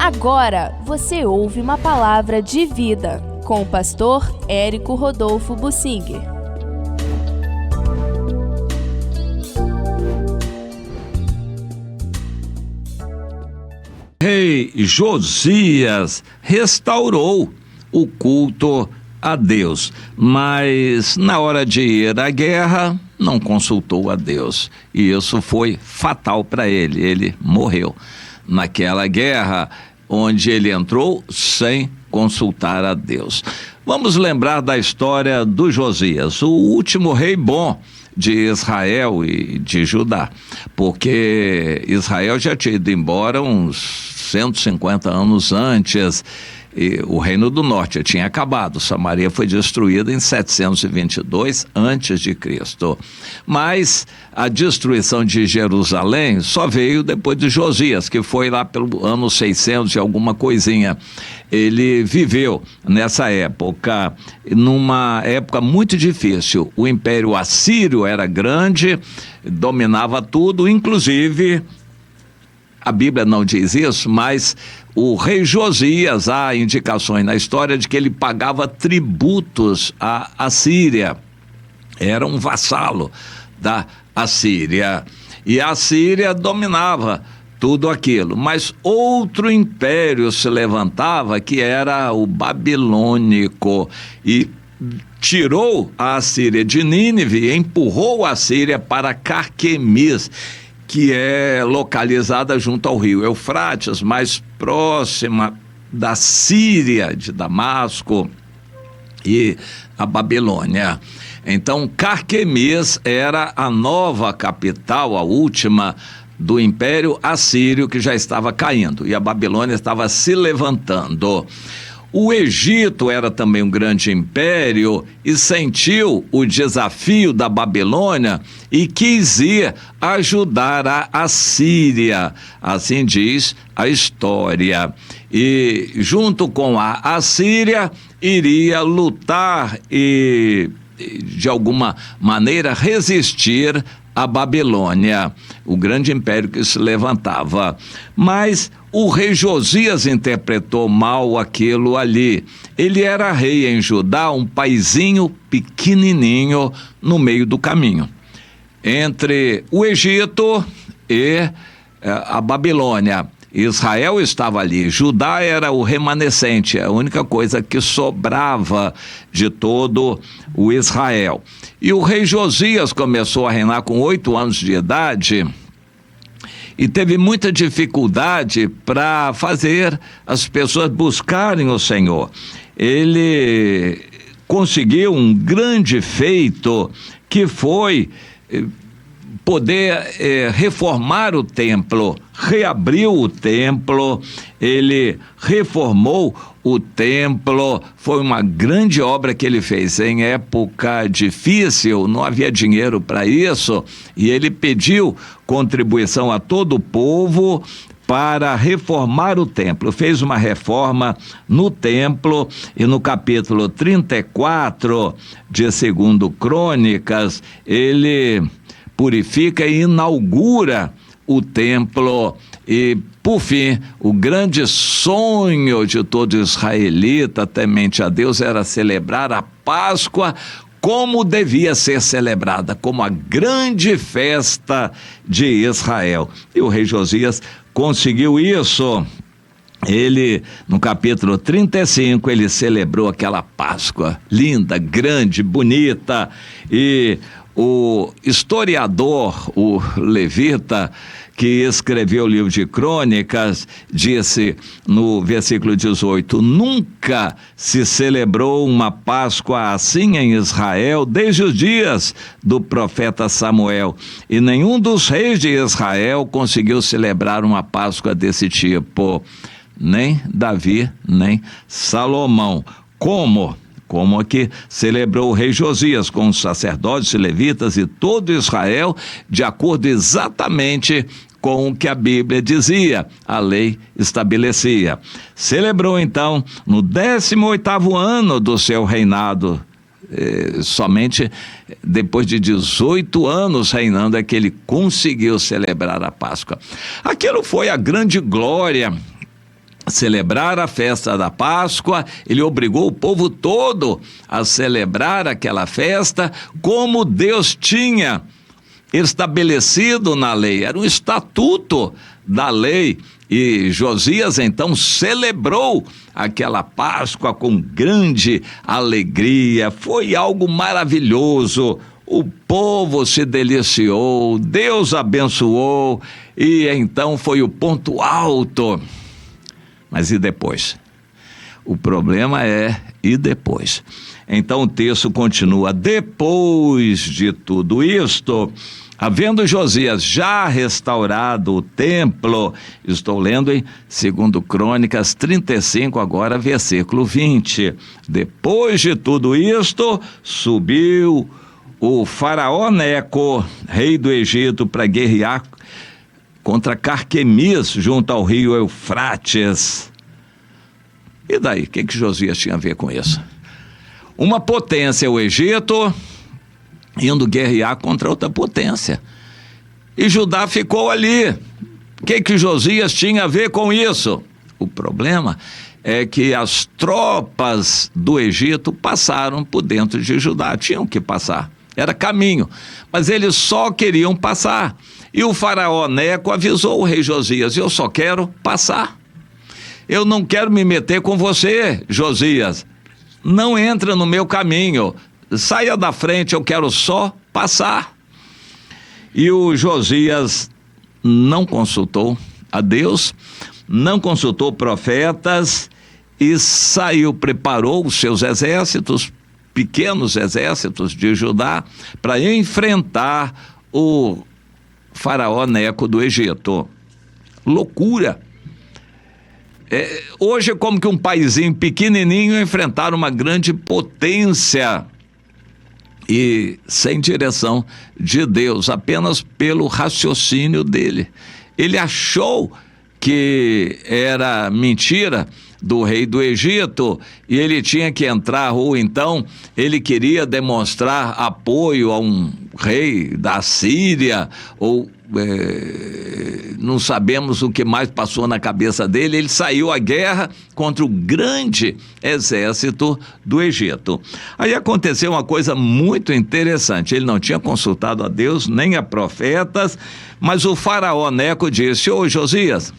Agora você ouve uma palavra de vida com o pastor Érico Rodolfo Bussinger. Rei Josias restaurou o culto a Deus, mas na hora de ir à guerra não consultou a Deus, e isso foi fatal para ele. Ele morreu naquela guerra onde ele entrou sem consultar a Deus. Vamos lembrar da história do Josias, o último rei bom de Israel e de Judá, porque Israel já tinha ido embora uns 150 anos antes, e o Reino do Norte tinha acabado. Samaria foi destruída em 722 antes de Cristo. Mas a destruição de Jerusalém só veio depois de Josias, que foi lá pelo ano 600 e alguma coisinha. Ele viveu nessa época, numa época muito difícil. O Império Assírio era grande, dominava tudo, inclusive, a Bíblia não diz isso, mas o rei Josias, há indicações na história de que ele pagava tributos à Assíria. Era um vassalo da Assíria. E a Assíria dominava tudo aquilo. Mas outro império se levantava, que era o babilônico, e tirou a Assíria de Nínive e empurrou a Assíria para Carquemis, que é localizada junto ao rio Eufrates, mais próxima da Síria, de Damasco e a Babilônia. Então, Carquemis era a nova capital, a última do Império Assírio, que já estava caindo, e a Babilônia estava se levantando. O Egito era também um grande império e sentiu o desafio da Babilônia e quis ir ajudar a Assíria, assim diz a história. E junto com a Assíria iria lutar e, de alguma maneira, resistir à Babilônia, o grande império que se levantava. Mas o rei Josias interpretou mal aquilo ali. Ele era rei em Judá, um paizinho pequenininho no meio do caminho, entre o Egito e a Babilônia. Israel estava ali, Judá era o remanescente, a única coisa que sobrava de todo o Israel. E o rei Josias começou a reinar com 8 anos de idade, e teve muita dificuldade para fazer as pessoas buscarem o Senhor. Ele conseguiu um grande feito, que foi poder reformar o templo. Reabriu o templo, ele reformou o templo. Foi uma grande obra que ele fez em época difícil, não havia dinheiro para isso, e ele pediu contribuição a todo o povo para reformar o templo. Fez uma reforma no templo, e no capítulo 34 de 2 Crônicas, ele purifica e inaugura o templo. E, por fim, o grande sonho de todo israelita temente a Deus era celebrar a Páscoa como devia ser celebrada, como a grande festa de Israel. E o rei Josias conseguiu isso. Ele, no capítulo 35, ele celebrou aquela Páscoa linda, grande, bonita. E o historiador, o levita, que escreveu o livro de Crônicas, disse no versículo 18: nunca se celebrou uma Páscoa assim em Israel desde os dias do profeta Samuel, e nenhum dos reis de Israel conseguiu celebrar uma Páscoa desse tipo, nem Davi, nem Salomão. Como aqui celebrou o rei Josias, com os sacerdotes e levitas e todo Israel, de acordo exatamente com o que a Bíblia dizia, a lei estabelecia. Celebrou então no 18º ano do seu reinado. Somente depois de 18 anos reinando é que ele conseguiu celebrar a Páscoa. Aquilo foi a grande glória celebrar a festa da Páscoa, ele obrigou o povo todo a celebrar aquela festa como Deus tinha estabelecido na lei, era um estatuto da lei, e Josias então celebrou aquela Páscoa com grande alegria, foi algo maravilhoso, o povo se deliciou, Deus abençoou, e então foi o ponto alto. Mas e depois? O problema é, e depois? Então o texto continua: depois de tudo isto, havendo Josias já restaurado o templo, estou lendo em 2 Crônicas 35, agora versículo 20. Depois de tudo isto, subiu o faraó Neco, rei do Egito, para guerrear contra Carquemis, junto ao rio Eufrates. E daí, o que Josias tinha a ver com isso? Uma potência, o Egito, indo guerrear contra outra potência. E Judá ficou ali. O que Josias tinha a ver com isso? O problema é que as tropas do Egito passaram por dentro de Judá, tinham que passar. Era caminho, mas eles só queriam passar. E o faraó Neco avisou o rei Josias: eu só quero passar. Eu não quero me meter com você, Josias. Não entra no meu caminho. Saia da frente, eu quero só passar. E o Josias não consultou a Deus, não consultou profetas e saiu, preparou os seus exércitos, pequenos exércitos de Judá, para enfrentar o faraó Neco do Egito. Loucura! Hoje é como que um paizinho pequenininho enfrentar uma grande potência e sem direção de Deus, apenas pelo raciocínio dele. Ele achou que era mentira do rei do Egito e ele tinha que entrar, ou então ele queria demonstrar apoio a um rei da Síria, ou não sabemos o que mais passou na cabeça dele. Ele saiu à guerra contra o grande exército do Egito. Aí aconteceu uma coisa muito interessante: ele não tinha consultado a Deus nem a profetas, mas o faraó Neco disse: ô Josias,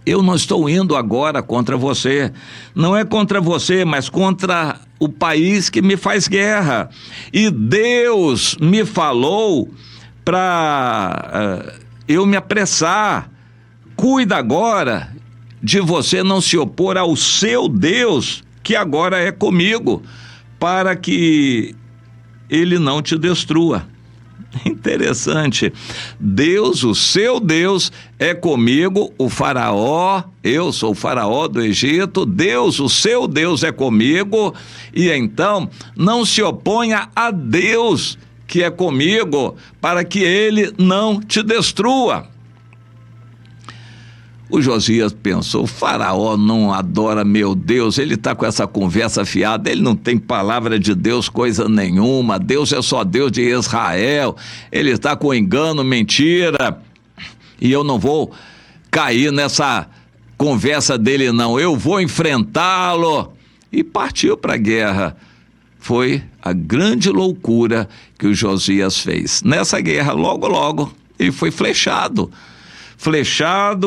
eu não estou indo agora contra você, não é contra você, mas contra o país que me faz guerra, e Deus me falou para eu me apressar. Cuida agora de você não se opor ao seu Deus, que agora é comigo, para que ele não te destrua. Interessante. Deus, o seu Deus, é comigo, o faraó, eu sou o faraó do Egito, Deus, o seu Deus é comigo, e então não se oponha a Deus, que é comigo, para que ele não te destrua. O Josias pensou: o faraó não adora meu Deus, ele está com essa conversa fiada, ele não tem palavra de Deus coisa nenhuma, Deus é só Deus de Israel, ele está com engano, mentira, e eu não vou cair nessa conversa dele não, eu vou enfrentá-lo. E partiu para a guerra. Foi a grande loucura que o Josias fez. Nessa guerra, logo, ele foi flechado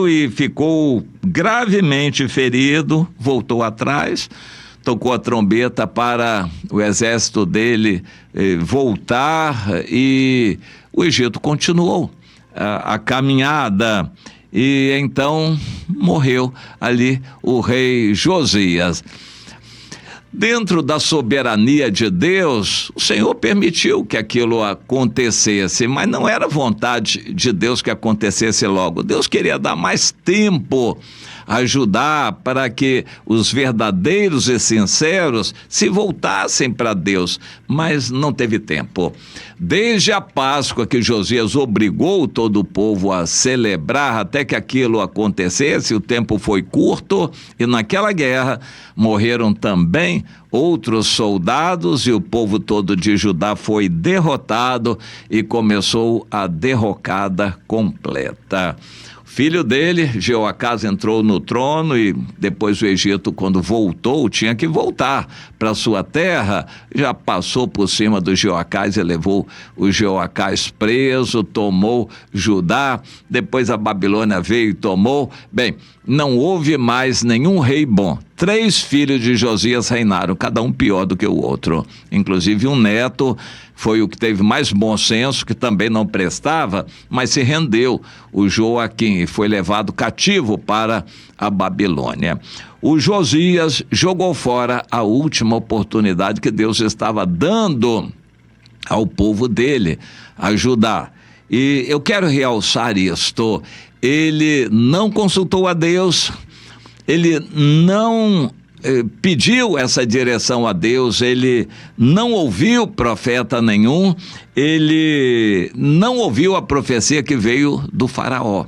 e ficou gravemente ferido, voltou atrás, tocou a trombeta para o exército dele voltar, e o Egito continuou a caminhada, e então morreu ali o rei Josias. Dentro da soberania de Deus, o Senhor permitiu que aquilo acontecesse, mas não era vontade de Deus que acontecesse logo. Deus queria dar mais tempo a Judá para que os verdadeiros e sinceros se voltassem para Deus, mas não teve tempo. Desde a Páscoa, que Josias obrigou todo o povo a celebrar até que aquilo acontecesse, o tempo foi curto, e naquela guerra morreram também outros soldados, e o povo todo de Judá foi derrotado e começou a derrocada completa. O Filho dele, Jeoacás, entrou no trono e depois o Egito, quando voltou, tinha que voltar para sua terra. Já passou por cima do Jeoacás e levou o Jeoacás preso, tomou Judá. Depois a Babilônia veio e tomou. Bem, não houve mais nenhum rei bom. 3 filhos de Josias reinaram, cada um pior do que o outro. Inclusive um neto foi o que teve mais bom senso, que também não prestava, mas se rendeu, o Joaquim, e foi levado cativo para a Babilônia. O Josias jogou fora a última oportunidade que Deus estava dando ao povo dele, a Judá. E eu quero realçar isto: ele não consultou a Deus, ele não pediu essa direção a Deus, ele não ouviu profeta nenhum, ele não ouviu a profecia que veio do faraó.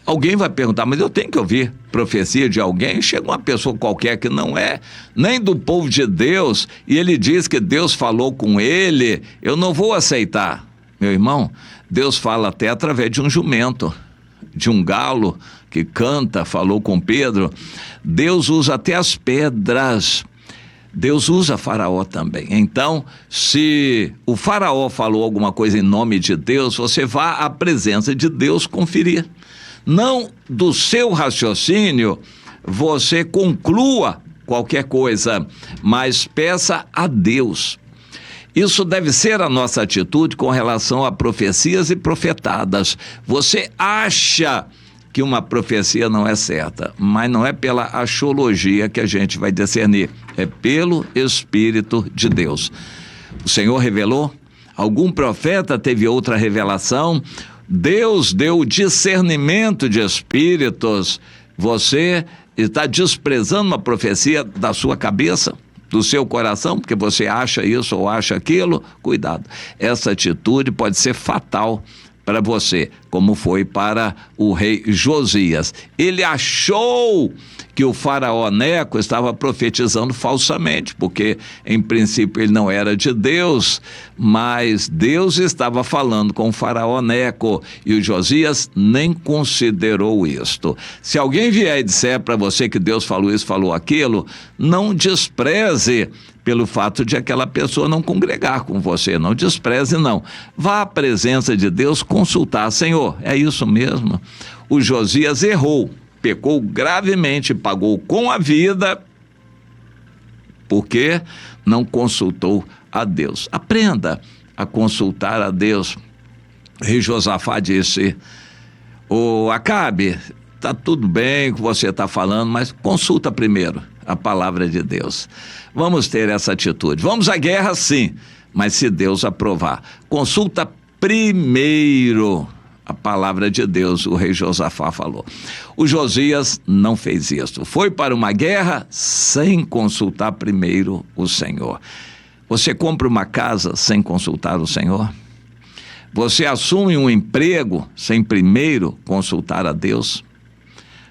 Alguém vai perguntar, mas eu tenho que ouvir profecia de alguém? Chega uma pessoa qualquer que não é nem do povo de Deus e ele diz que Deus falou com ele, eu não vou aceitar. Meu irmão, Deus fala até através de um jumento, de um galo que canta, falou com Pedro. Deus usa até as pedras. Deus usa faraó também. Então, se o faraó falou alguma coisa em nome de Deus, você vá à presença de Deus conferir. Não do seu raciocínio você conclua qualquer coisa, mas peça a Deus. Isso deve ser a nossa atitude com relação a profecias e profetadas. Você acha que uma profecia não é certa, mas não é pela axiologia que a gente vai discernir, é pelo Espírito de Deus. O Senhor revelou, algum profeta teve outra revelação, Deus deu discernimento de espíritos. Você está desprezando uma profecia da sua cabeça, do seu coração, porque você acha isso ou acha aquilo? Cuidado, essa atitude pode ser fatal para você, como foi para o rei Josias. Ele achou que o faraó Neco estava profetizando falsamente, porque em princípio ele não era de Deus, mas Deus estava falando com o faraó Neco, e o Josias nem considerou isto. Se alguém vier e disser para você que Deus falou isso, falou aquilo, não despreze pelo fato de aquela pessoa não congregar com você, não despreze não. Vá à presença de Deus consultar, Senhor, é isso mesmo? O Josias errou, pecou gravemente, pagou com a vida, porque não consultou a Deus. Aprenda a consultar a Deus. O rei Josafá disse: Acabe, está tudo bem o que você está falando, mas consulta primeiro a palavra de Deus. Vamos ter essa atitude. Vamos à guerra, sim, mas se Deus aprovar. Consulta primeiro a palavra de Deus, o rei Josafá falou. O Josias não fez isso. Foi para uma guerra sem consultar primeiro o Senhor. Você compra uma casa sem consultar o Senhor? Você assume um emprego sem primeiro consultar a Deus?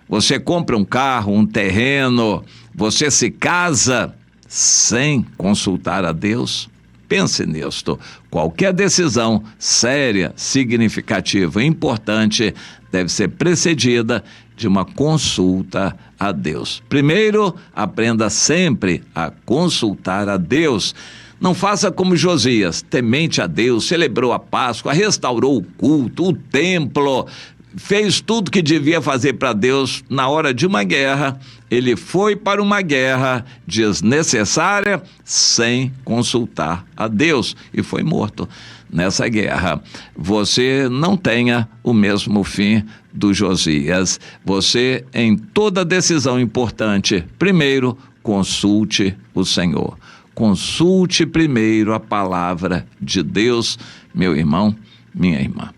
Você compra um carro, um terreno, você se casa sem consultar a Deus? Pense nisto. Qualquer decisão séria, significativa e importante deve ser precedida de uma consulta a Deus. Primeiro, aprenda sempre a consultar a Deus. Não faça como Josias, temente a Deus, celebrou a Páscoa, restaurou o culto, o templo, fez tudo que devia fazer para Deus. Na hora de uma guerra, ele foi para uma guerra desnecessária sem consultar a Deus e foi morto nessa guerra. Você não tenha o mesmo fim do Josias. Você, em toda decisão importante, primeiro consulte o Senhor. Consulte primeiro a palavra de Deus, meu irmão, minha irmã.